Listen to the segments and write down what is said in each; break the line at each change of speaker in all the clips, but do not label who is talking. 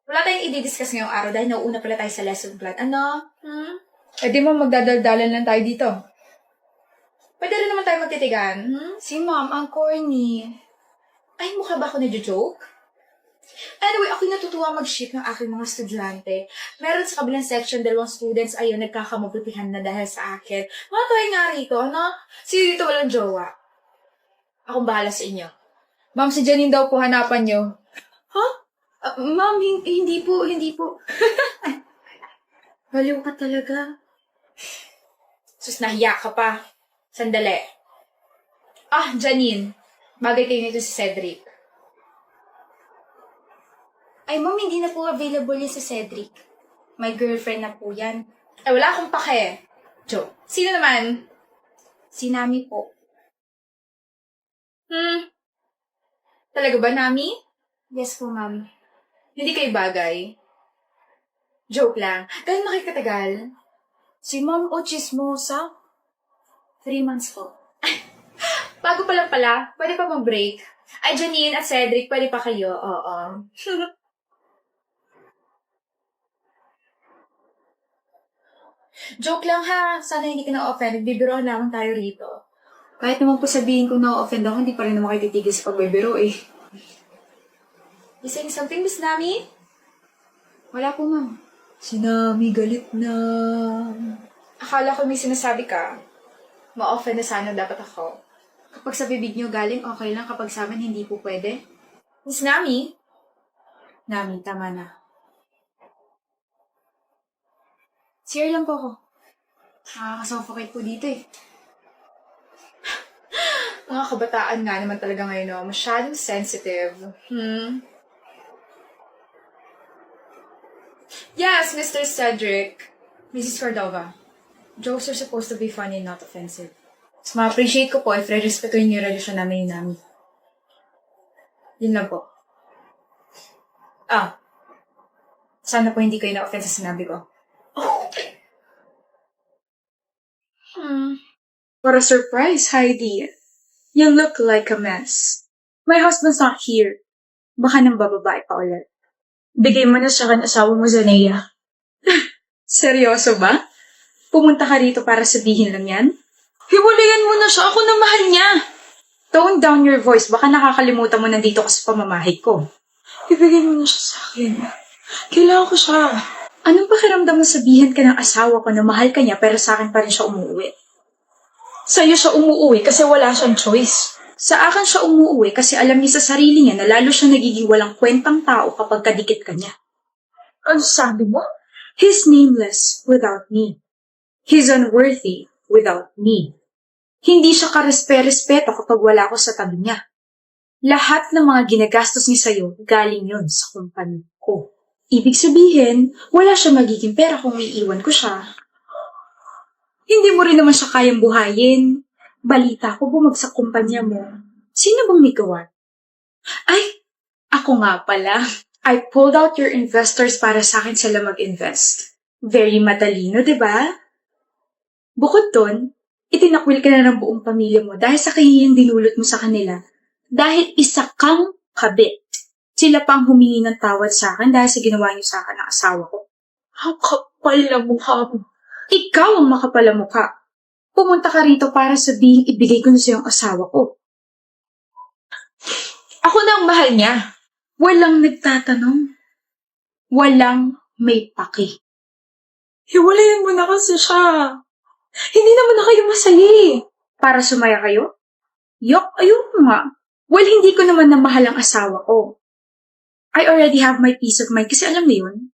Wala tayong i-discuss ngayong araw dahil nauuna pala tayo sa lesson plan. Ano?
Eh di mo magdadaldalan lang tayo dito.
Pwede rin naman tayo magtitigan.
Si ma'am, ang corny.
Ay, mukha ba ako na-joke? Anyway, ako'y natutuwa mag-ship ng aking mga estudyante. Meron sa kabilang section, 2 students, ayun, nagkakamabutihan na dahil sa akin. Mga tayo nga rito, ano? Sino dito walang jowa? Akong bahala sa inyo.
Ma'am, si Janine daw po hanapan nyo.
Huh? Ma'am, hindi po. Baliw ka talaga. Sus, nahiya ka pa. Sandali. Janine. Bagay kayo nito si Cedric. Ay, ma'am, hindi na po available yan si Cedric. My girlfriend na po yan. Ay, wala akong pake. Joke. Sino naman? Si Nami po. Talaga ba, Nami? Yes po, ma'am. Hindi kayo bagay? Joke lang. Gano'n na kayo katagal?
Si ma'am o chismosa?
3 months po. Bago pa lang pala, pwede pa mag-break. Ay, Janine at Cedric, pwede pa kayo. Oo. Joke lang ha. Sana hindi ka na-offend. Bibiroan lamang tayo rito.
Kahit naman po sabihin kong na-offend ako, hindi pa rin naman kayo titigil sa pagbibiro eh.
You saying something, Miss Nami?
Wala po ma'am. Si Nami galit na.
Akala ko may sinasabi ka. Ma-offend na sana dapat ako. Kapag sa bibig niyo galing, okay lang. Kapag sa amin, hindi po pwede. Miss Nami?
Nami, tama na.
Cheer lang po ako.
Nakakasuffocate po dito eh.
Mga kabataan nga naman talaga ngayon, no? Masyadong sensitive. Yes, Mr. Cedric. Mrs. Cordova. Jokes are supposed to be funny and not offensive. Mas ma-appreciate ko po if re-respetuhin niyo yung relasyon namin ni Nami. Yun lang po. Sana po hindi kayo na-offend sa sinabi ko.
What a surprise, Heidi. You look like a mess. My husband's not here. Baka nang bababae pa ulit. Bigay mo na sa asawa mo, Zanea. Seryoso ba? Pumunta ka rito para sabihin lang yan? Hiwalayan mo na siya. Ako na mahal niya. Tone down your voice. Baka nakakalimutan mo nandito ka sa pamamahay ko. Ibigay mo na siya sa akin. Kailangan ko siya. Anong pakiramdam mo sabihin ka ng asawa ko na mahal ka niya pero sa akin pa rin siya umuwi? Sa'yo siya umuwi kasi wala siyang choice. Sa akin siya umuwi kasi alam niya sa sarili niya na lalo siya nagiging walang kwentang tao kapag kadikit ka niya. Ano sabi mo? He's nameless without me. He's unworthy without me. Hindi siya karespe-respeto kapag wala ako sa tabi niya. Lahat ng mga ginagastos niya sa'yo galing yun sa kumpanya ko. Ibig sabihin, wala siya magiging pera kung iiwan ko siya. Hindi mo rin naman siya kayang buhayin. Balita ko bumagsak kumpanya mo. Sino bang may gawa? Ay, ako nga pala. I pulled out your investors para sa akin sila mag-invest. Very matalino, di ba? Bukod doon, itinakwil ka na ng buong pamilya mo dahil sa kahiyang dinulot mo sa kanila. Dahil isa kang kabit. Sila pang humingi ng tawad sa akin dahil sa ginawa niyo sa akin ng asawa ko. Ang kapal na mukha mo. Ikaw ang makapal na mukha. Pumunta ka rito para sabihin ibigay ko na sa iyong asawa ko. Ako na ang mahal niya. Walang nagtatanong. Walang may paki. Hiwalayan mo na kasi siya. Hindi naman na kayo masaya eh. Para sumaya kayo? Yok, ayun nga. Well, hindi ko naman na mahal ang asawa ko. I already have my peace of mind kasi alam mo yun.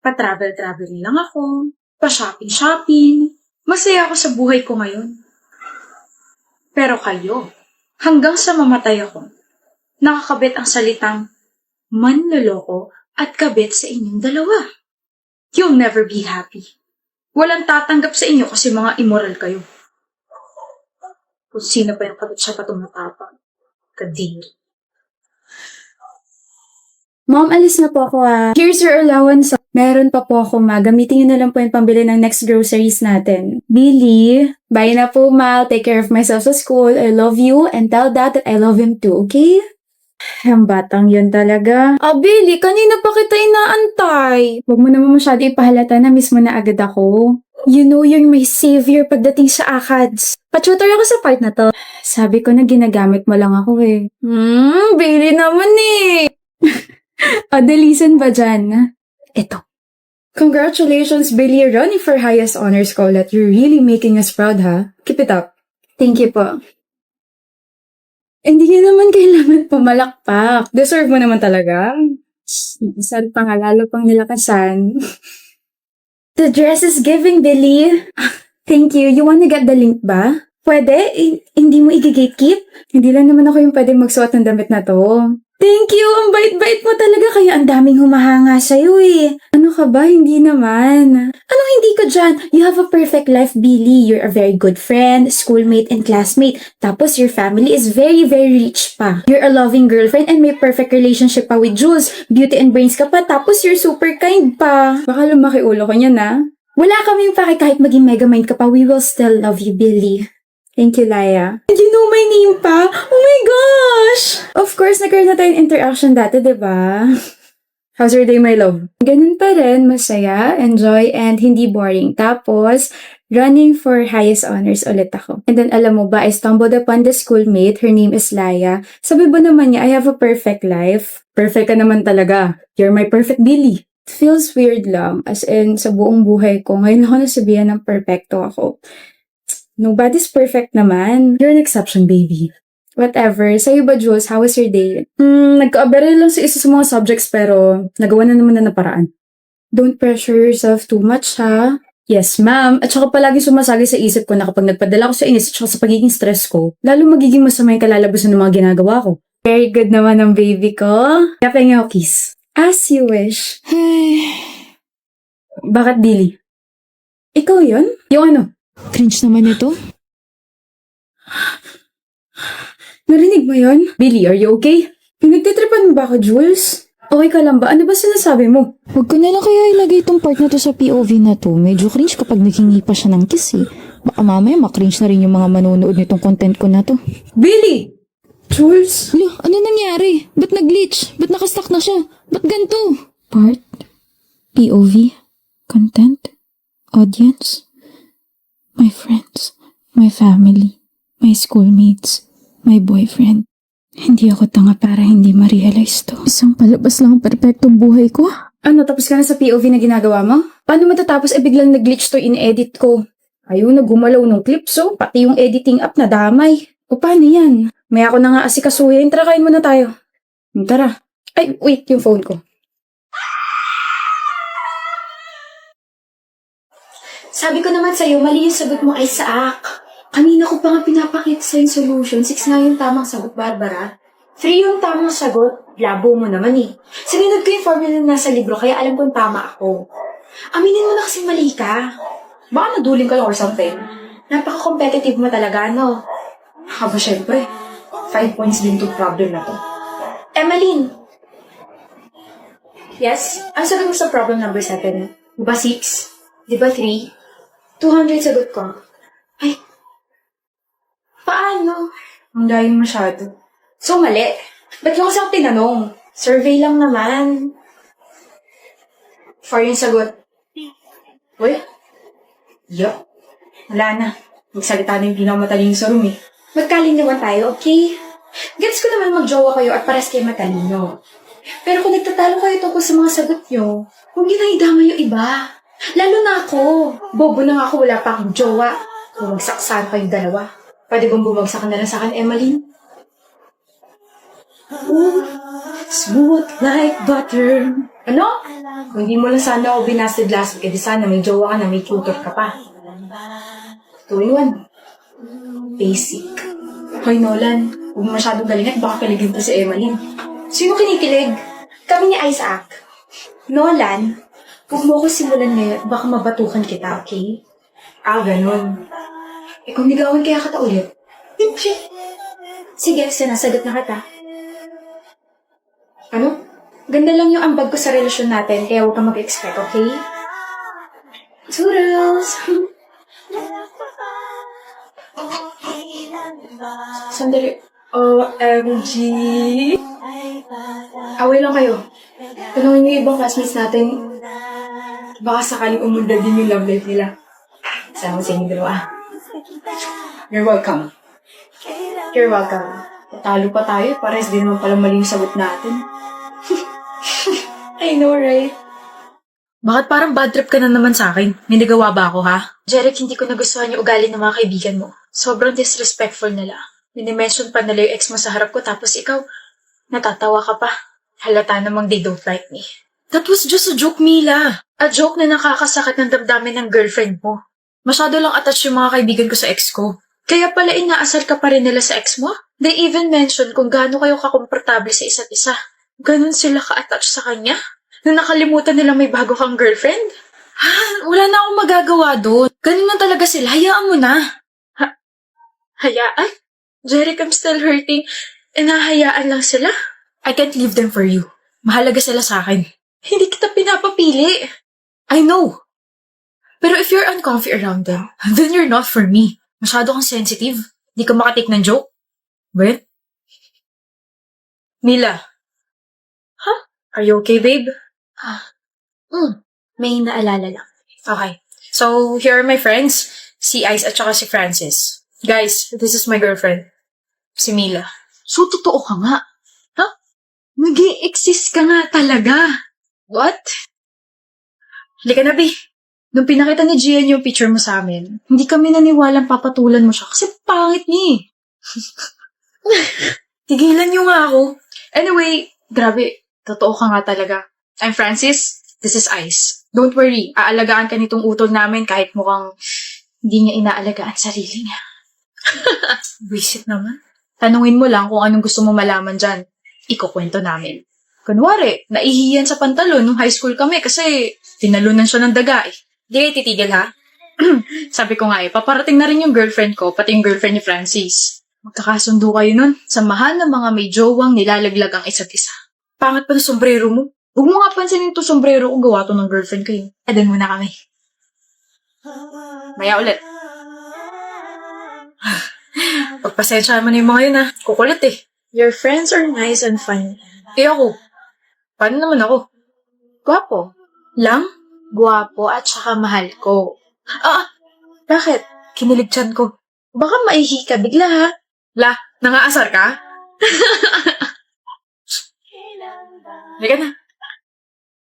Pa-travel-travel lang ako. Pa-shopping-shopping. Masaya ako sa buhay ko ngayon. Pero kayo, hanggang sa mamatay ako, nakakabit ang salitang manloloko at kabit sa inyong dalawa. You'll never be happy. Walang tatanggap sa inyo kasi mga immoral kayo. Kung sino pa yung kabit siya patong matapang. Kadiri.
Mom, alis na po ako Here's your allowance. Meron pa po ako gamitin niyo na lang po yung pambili ng next groceries natin. Billy, bye na po ma. Take care of myself sa school. I love you and tell dad that I love him too, okay? Ang batang yun talaga. Billy, kanina pa kita buhay. Huwag mo naman masyado ipahalata na miss mo na agad ako. You know you're my savior pagdating sa ACADS. Pa-tutor ako sa part na to. Sabi ko na ginagamit mo lang ako eh. Bailey naman eh. O, dalisan ba dyan? Eto. Congratulations, Billy, running for highest honors college. You're really making us proud, ha? Keep it up. Thank you po. Hindi ka naman kailangan pumalakpak. Deserve mo naman talaga. Saan pa nga, lalo pang nilakasan. The dress is giving, Billy. Thank you. You wanna get the link ba? Pwede? Hindi mo i-gatekeep? Hindi lang naman ako yung pwede magsuot ng damit na to. Thank you! Ang bait-bait mo talaga, kaya ang daming humahanga sa'yo eh. Ano ka ba? Hindi naman. Anong hindi ka dyan? You have a perfect life, Billy. You're a very good friend, schoolmate, and classmate. Tapos your family is very, very rich pa. You're a loving girlfriend and may perfect relationship pa with Jules. Beauty and brains ka pa, tapos you're super kind pa. Baka lumaki ulo ko niyan, ha? Wala kaming pake kahit maging megamind ka pa, we will still love you, Billy. Thank you, Laya. And you know my name pa? Oh my gosh! Of course, nagkaroon na tayong interaction dati, diba? How's your day, my love? Ganun pa rin, masaya, enjoy, and hindi boring. Tapos, running for highest honors ulit ako. And then, alam mo ba, I stumbled upon the schoolmate. Her name is Laya. Sabi ba naman niya, I have a perfect life. Perfect ka naman talaga. You're my perfect Billy. It feels weird lang. As in, sa buong buhay ko, ngayon ako nasabihan ng perfecto ako. Nobody's perfect naman. You're an exception, baby. Whatever. Sa'yo ba, Jules? How was your day? Nagka-aberel lang sa isa sa mga subjects pero nagawa na naman na naparaan. Don't pressure yourself too much, ha? Yes, ma'am. At saka palagi sumasagi sa isip ko na kapag nagpadala ko sa inis at saka sa pagiging stress ko, lalo magiging masama yung kalalabasan ng mga ginagawa ko. Very good naman ang baby ko. Kaya pengen ako kiss. As you wish. Bakit, Billy? Ikaw yun? Yung ano?
Cringe naman ito.
Narinig mo yun? Billy, are you okay? Pinagtitripan mo ba ako, Jules? Okay ka lang ba? Ano ba sinasabi mo?
Huwag ko na lang kaya ilagay itong part na to sa POV na to. Medyo cringe kapag naghingi pa siya ng kiss eh. Baka mamaya makringe na rin yung mga manonood nitong content ko na to.
Billy! Jules?
Lo, ano nangyari? Ba't nag-glitch? Ba't nakastuck na siya? Ba't ganito? Part? POV? Content? Audience? My friends? My family? My schoolmates? My boyfriend? Hindi ako tanga para hindi ma-realize to. Isang palabas lang ang perpektong buhay ko.
Ano, tapos ka na sa POV na ginagawa mo? Paano matatapos biglang nag-glitch to in-edit ko? Ayaw na gumalaw ng clips, so pati yung editing app na damay. O paano yan? May ako na nga asikasuhin. Tara, kain muna tayo. Tara. Ay, wait, yung phone ko.
Sabi ko naman sa'yo, mali yung sagot mo, Isaac. Kanina ko pa nga pinapakita sa'yo yung solution. 6 nga yung tamang sagot, Barbara. 3 yung tamang sagot. Labo mo naman eh. Sinunod ko yung formula na nasa libro, kaya alam kong tama ako. Aminin mo na kasi mali ka. Baka naduling ka lang or something. Napaka-competitive mo talaga, no? Haba, syempre. 5 points din to problem na to. Emmeline! Yes? Ang sagot mo sa problem number 7? Di ba 6? Di ba 3? 200 sagot ko. Ay, paano? Ang layo masyado. So, mali. Ba't yung kasi ako tinanong? Survey lang naman. 4 yung sagot. Uy? Yeah. Wala na. Magsalita na yung pinakamatalinis sa room eh. Magkalinawan tayo, okay? Gets ko naman magjowa kayo at pares kayo matalino. Pero kung nagtatalo kayo tungkol sa mga sagot nyo, huwag nyo na idama yung iba. Lalo na ako. Bobo na nga ako, wala pa akong jowa. Bumagsak saan kayong dalawa. Pwede bang bumagsak na lang sa akin, Emmeline? Ooh, smooth like butter. Ano? Kung hindi mo lang sana ako binasted last week, edi sana may jowa ka na, may tutor ka pa. 2 in 1. Basic. Hoy, Nolan, huwag mo masyadong galing at baka kiligin to si Emmeline. Sino kinikilig? Kami ni Isaac. Nolan, huwag mo ako simulan ngayon, baka mabatukan kita, okay? Ah, ganun. Eh, kung ligawan kaya kita ulit? Sige, sinasagot na kita. Ano? Ganda lang yung ambag ko sa relasyon natin, kaya huwag kang mag-expect, okay? Toodles! Sandali. OMG! Away lang kayo. Tanungin niyo yung ibang classmates natin
Baka sakaling umunda din yung love life nila. Sama sa inyo dalawa. You're welcome.
You're welcome.
Talo pa tayo, pares din naman pala mali yung sagot natin.
I know, right?
Bakit parang bad trip ka na naman sa akin? May nagawa ba ako, ha? Jeric, hindi ko nagustuhan yung ugali ng mga kaibigan mo. Sobrang disrespectful nila. Minimension pa nila yung ex mo sa harap ko, tapos ikaw, natatawa ka pa. Halata namang they don't like me. That was just a joke, Mila. A joke na nakakasakit ng damdamin ng girlfriend mo. Masyado lang attached yung mga kaibigan ko sa ex ko. Kaya pala inaasar ka pa rin nila sa ex mo? They even mentioned kung gaano kayo kakomportable sa isa't isa. Ganon sila ka-attach sa kanya? Na nakalimutan nila may bago kang girlfriend? Wala na akong magagawa doon. Ganun na talaga sila. Hayaan mo na. Hayaan? Jeric, I'm still hurting. E nahayaan lang sila? I can't leave them for you. Mahalaga sila sa akin. Hindi kita pinapapili. I know. Pero if you're uncomfy around them, then you're not for me. Masyado kang sensitive. Di ka makatik ng joke. Brent? Mila? Huh? Are you okay, babe?
May naalala lang.
Okay. So, here are my friends. Si Ice at saka si Francis. Guys, this is my girlfriend. Si Mila. So, totoo ka nga. Ha? Nag-i-exist ka nga talaga. What? Halika na, Bi. Nung pinakita ni Gian yung picture mo sa amin, hindi kami naniwalang papatulan mo siya kasi pangit niya. Tigilan niyo nga ako. Anyway, grabe. Totoo ka nga talaga. I'm Francis. This is Ice. Don't worry. Aalagaan ka nitong utol namin kahit mukhang hindi niya inaalagaan sarili niya. Visit naman. Tanungin mo lang kung anong gusto mo malaman dyan. Ikukwento namin. Kunwari, naihiyan sa pantalon nung high school kami kasi tinalunan siya ng daga eh. Di kayo titigil ha? Sabi ko nga paparating na rin yung girlfriend ko, pati yung girlfriend ni Francis. Magkakasundo kayo nun. Samahan ng mga may jowang nilalaglag ang isa't isa. Pangat pa ng sombrero mo. Huwag mo nga pansinin itong sombrero ko, gawa to ng girlfriend ko yun. Adan muna kami. Maya ulit. Pagpasensya mo na yung mga yun ha. Kukulit eh.
Your friends are nice and funny.
Eh ako. Paano naman ako?
Gwapo.
Lang?
Gwapo at saka mahal ko.
Bakit? Kinilig tiyan ko.
Baka maihi ka bigla ha?
Nangaasar ka? Halika na.